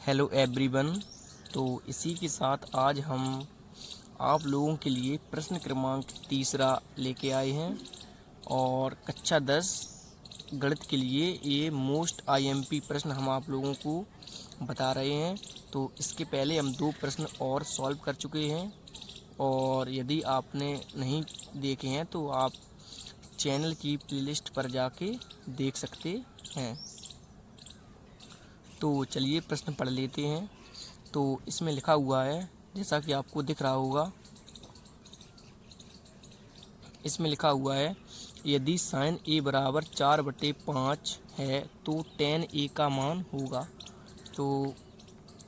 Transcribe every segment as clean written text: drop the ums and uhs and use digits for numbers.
Hello everyone. तो इसी के साथ आज हम आप लोगों के लिए प्रश्न क्रमांक 3 लेके आए हैं और कक्षा 10 गणित के लिए ये मोस्ट आईएमपी प्रश्न हम आप लोगों को बता रहे हैं। तो इसके पहले हम 2 प्रश्न और सॉल्व कर चुके हैं और यदि आपने नहीं देखे हैं तो आप चैनल की प्लेलिस्ट पर जाके देख सकते हैं। तो चलिए प्रश्न पढ़ लेते हैं। तो इसमें लिखा हुआ है, जैसा कि आपको दिख रहा होगा, इसमें लिखा हुआ है यदि साइन ए बराबर 4/5 है तो tan ए का मान होगा। तो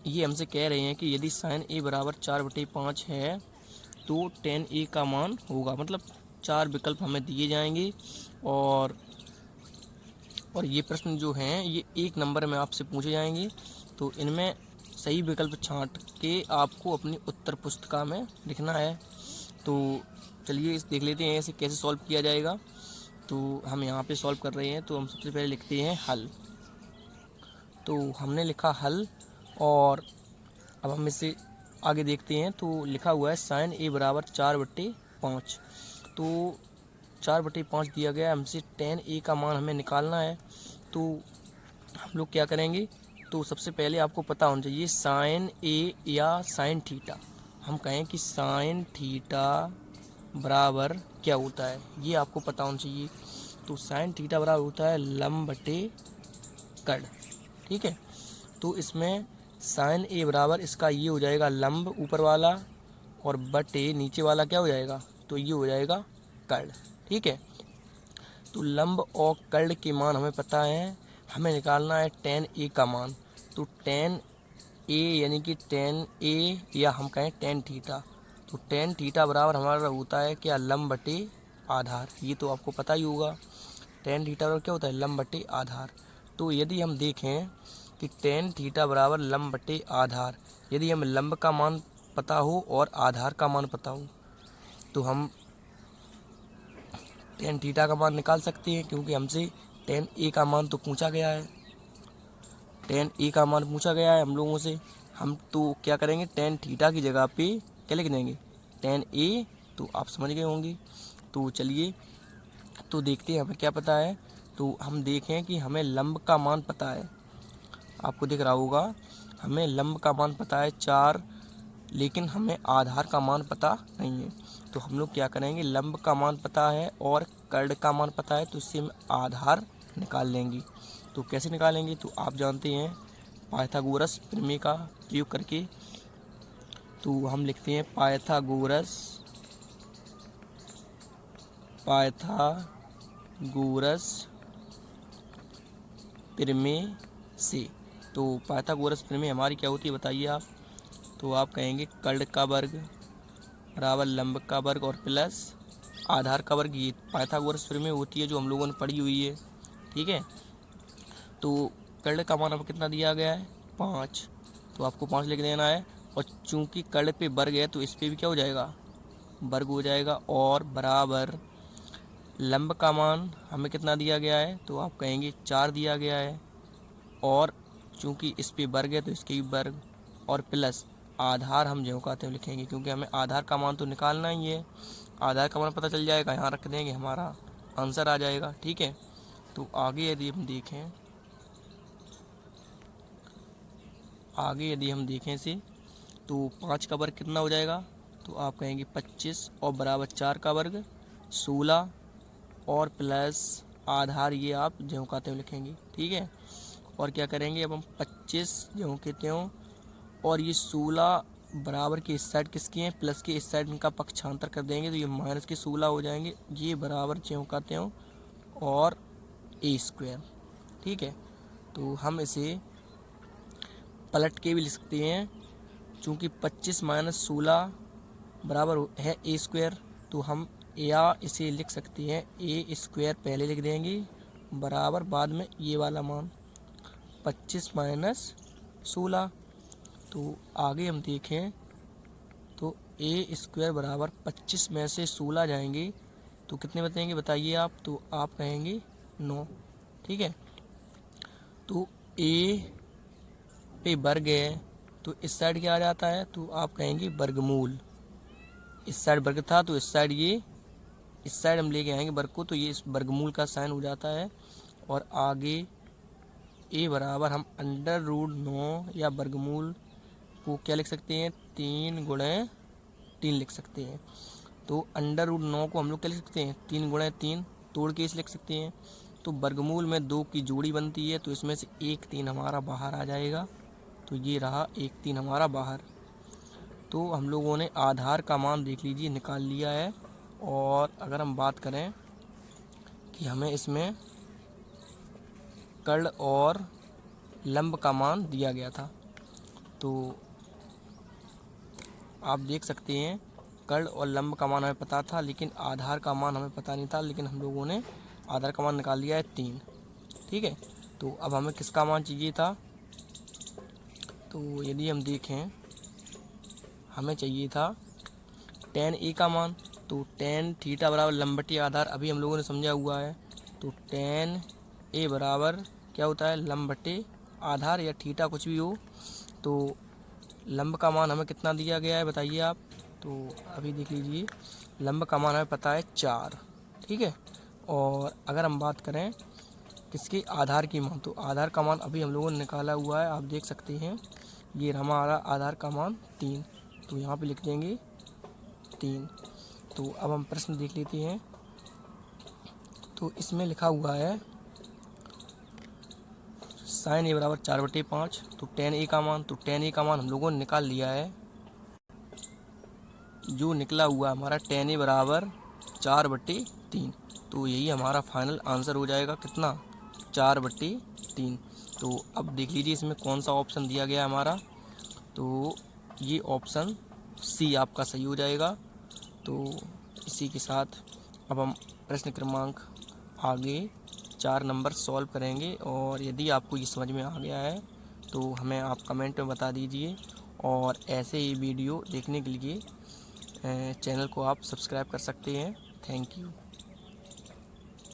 ये हमसे कह रहे हैं कि यदि साइन ए बराबर 4/5 है तो tan ए का मान होगा, मतलब 4 विकल्प हमें दिए जाएंगे और ये प्रश्न जो हैं ये 1 नंबर में आपसे पूछे जाएंगे। तो इनमें सही विकल्प छांट के आपको अपनी उत्तर पुस्तिका में लिखना है। तो चलिए इस देख लेते हैं इसे कैसे सॉल्व किया जाएगा। तो हम यहाँ पे सॉल्व कर रहे हैं, तो हम सबसे पहले लिखते हैं हल। तो हमने लिखा हल और अब हम इसे आगे देखते हैं। तो लिखा हुआ है साइन ए बराबर 4/5। तो 4/5 दिया गया, हमसे tan ए का मान हमें निकालना है। तो हम लोग क्या करेंगे, तो सबसे पहले आपको पता होना चाहिए साइन ए या साइन थीटा। हम कहें कि साइन थीटा बराबर क्या होता है, ये आपको पता होना चाहिए। तो साइन थीटा बराबर होता है लंब बटे कर्ण, ठीक है। तो इसमें साइन ए बराबर इसका ये हो जाएगा लंब ऊपर वाला और बटे नीचे वाला क्या हो जाएगा, तो ये हो जाएगा कर्ण, ठीक है। तो लंब और कर्ण के मान हमें पता है, हमें निकालना है tan ए का मान। तो tan ए यानी कि tan ए या हम कहें tan थीटा। तो tan थीटा बराबर हमारा होता है क्या, लंब बटे आधार। ये तो आपको पता ही होगा, tan थीटा बराबर क्या होता है, लंब बटे आधार। तो यदि हम देखें कि tan थीटा बराबर लंब बटे आधार, यदि हमें लंब का मान पता हो और आधार का मान पता हो तो हम tan थीटा का मान निकाल सकते हैं, क्योंकि हमसे tan ए का मान तो पूछा गया है। tan ए का मान पूछा गया है हम लोगों से। हम तो क्या करेंगे, tan थीटा की जगह पे क्या लिख देंगे, tan ए। तो आप समझ गए होंगे। तो चलिए तो देखते हैं हमें क्या पता है। तो हम देखें कि हमें लंब का मान पता है, आपको दिख रहा होगा हमें लंब का मान पता है 4, लेकिन हमें आधार का मान पता नहीं है। तो हम लोग क्या करेंगे, लंब का मान पता है और कर्ण का मान पता है, तो इससे हम आधार निकाल लेंगे। तो कैसे निकालेंगे, तो आप जानते हैं पाइथागोरस प्रमेय का प्रयोग करके। तो हम लिखते हैं पाइथागोरस प्रमेय से। तो पाइथागोरस प्रमेय हमारी क्या होती है बताइए आप। तो आप कहेंगे कर्ण का वर्ग बराबर लंब का वर्ग और प्लस आधार का वर्ग। ये पाइथागोरस प्रमेय होती है जो हम लोगों ने पढ़ी हुई है, ठीक है। तो कर्ण का मान अब कितना दिया गया है, 5। तो आपको 5 लिख देना है और चूंकि कर्ण पे वर्ग है तो इस पे भी क्या हो जाएगा, वर्ग हो जाएगा। और बराबर लंब का मान हमें कितना दिया गया है, तो आप कहेंगे 4 दिया गया है और चूंकि इस पे वर्ग है तो इसके भी वर्ग और प्लस आधार हम जो कहते हैं लिखेंगे, क्योंकि हमें आधार का मान तो निकालना ही है। आधार का मान पता चल जाएगा, यहाँ रख देंगे, हमारा आंसर आ जाएगा, ठीक है। तो आगे यदि हम देखें इसे, तो 5 का वर्ग कितना हो जाएगा, तो आप कहेंगे 25 और बराबर 4 का वर्ग 16 और प्लस आधार, ये आप जो कहते हैं लिखेंगे, ठीक है। और क्या करेंगे, अब हम 25 जो कहते हो और ये 16 बराबर के इस साइड किसके हैं, प्लस के इस साइड इनका पक्षांतर कर देंगे तो ये माइनस के 16 हो जाएंगे। ये बराबर जो कहते हो और a², ठीक है। तो हम इसे पलट के भी लिख सकते हैं, चूँकि 25 - 16 बराबर है a²। तो हम या इसे लिख सकते हैं a² पहले लिख देंगे बराबर बाद में ये वाला मान 25 - 16। तो आगे हम देखें तो a² बराबर 25 में से 16 जाएंगे तो कितने बचेंगे बताइए आप, तो आप कहेंगे 9, ठीक है। तो a पे वर्ग है तो इस साइड क्या आ जाता है, तो आप कहेंगे वर्गमूल। इस साइड वर्ग था तो इस साइड ये, इस साइड हम लेके आएंगे वर्ग को, तो ये इस वर्गमूल का साइन हो जाता है। और आगे ए बराबर हम अंडर रूट 9 या वर्गमूल को क्या लिख सकते हैं, 3 × 3 लिख सकते हैं। तो अंडर रूट 9 को हम लोग क्या लिख सकते हैं, 3 × 3 तोड़ के इसे लिख सकते हैं। तो वर्गमूल में 2 की जोड़ी बनती है, तो इसमें से एक 3 हमारा बाहर आ जाएगा। तो ये रहा एक 3 हमारा बाहर। तो हम लोगों ने आधार का मान देख लीजिए निकाल लिया है। और अगर हम बात करें कि हमें इसमें कर्ण और लंब का मान दिया गया था, तो आप देख सकते हैं कर्ण और लंब का मान हमें पता था, लेकिन आधार का मान हमें पता नहीं था। लेकिन हम लोगों ने आधार का मान निकाल लिया है 3। ठीक है, तो अब हमें किसका मान चाहिए था, तो यदि हम देखें हमें चाहिए था tan a का मान। तो tan थीटा बराबर लंब बटे आधार अभी हम लोगों ने समझा हुआ है। तो tan a बराबर क्या होता है, लंब बटे आधार या थीटा कुछ भी हो। तो लंब का मान हमें कितना दिया गया है बताइए आप, तो अभी देख लीजिए लंब का मान हमें पता है 4। ठीक है, और अगर हम बात करें किसके, आधार की मान, तो आधार का मान अभी हम लोगों ने निकाला हुआ है, आप देख सकते हैं ये हमारा आधार का मान 3। तो यहाँ पे लिख देंगे 3। तो अब हम प्रश्न देख लेते हैं। तो इसमें लिखा हुआ है साइन ए बराबर 4/5। तो tan a का मान, तो tan a का मान हम लोगों ने निकाल लिया है। जो निकला हुआ हमारा tan a बराबर 4/3। तो यही हमारा फाइनल आंसर हो जाएगा, कितना, 4/3। तो अब देख लीजिए इसमें कौन सा ऑप्शन दिया गया हमारा, तो ये ऑप्शन सी आपका सही हो जाएगा। तो इसी के साथ अब हम प्रश्न क्रमांक आगे 4 नंबर सॉल्व करेंगे। और यदि आपको ये समझ में आ गया है तो हमें आप कमेंट में बता दीजिए। और ऐसे ही वीडियो देखने के लिए चैनल को आप सब्सक्राइब कर सकते हैं। Thank you.